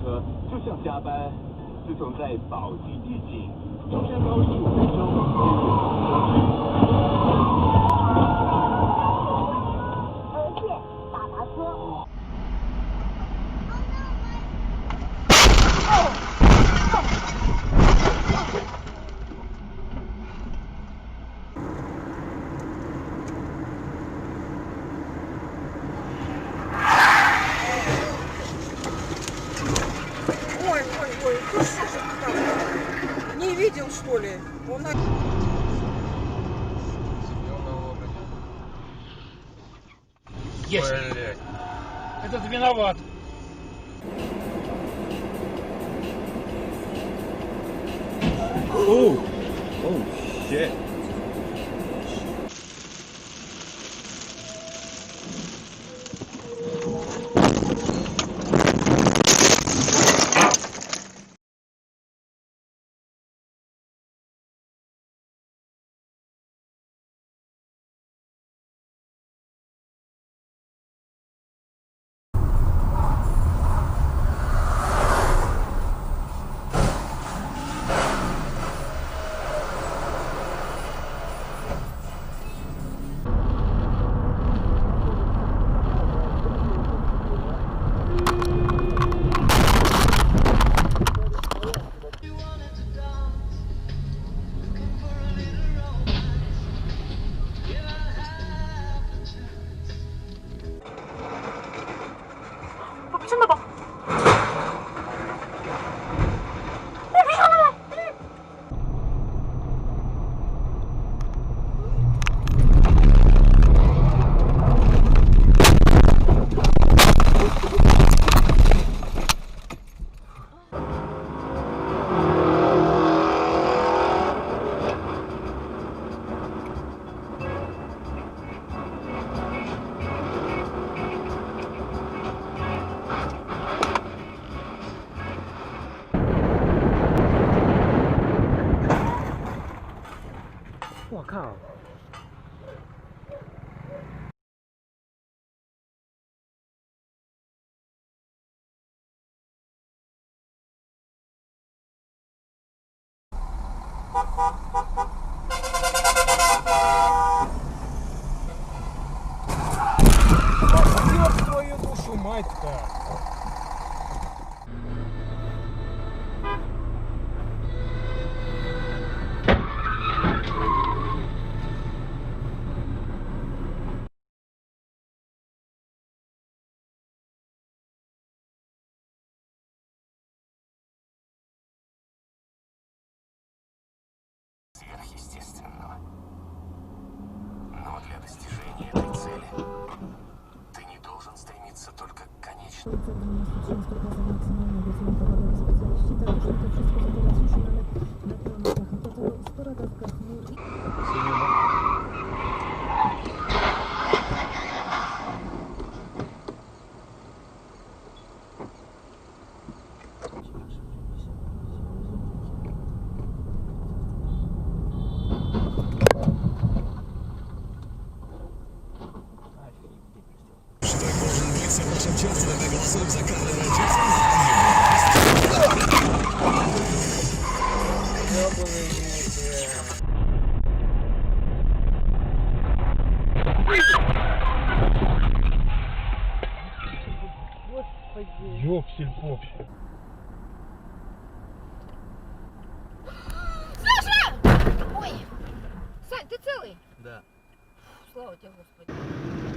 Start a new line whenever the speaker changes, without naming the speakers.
车就像加班。自从在宝鸡地景中山高15分钟
谢大巴车。
Ой, ты что же там? Не видел, что ли? Он...
Есть! Блять. Этот виноват!
Oh! Oh shit!
Wow.
Ёб твою душу, мать-то!
Сверхъестественного. Но для достижения этой цели ты не должен стремиться только к конечному.
Ёпсель-попсель.
Саша! Ой! Сань, ты целый?
Да.
Слава тебе, Господи.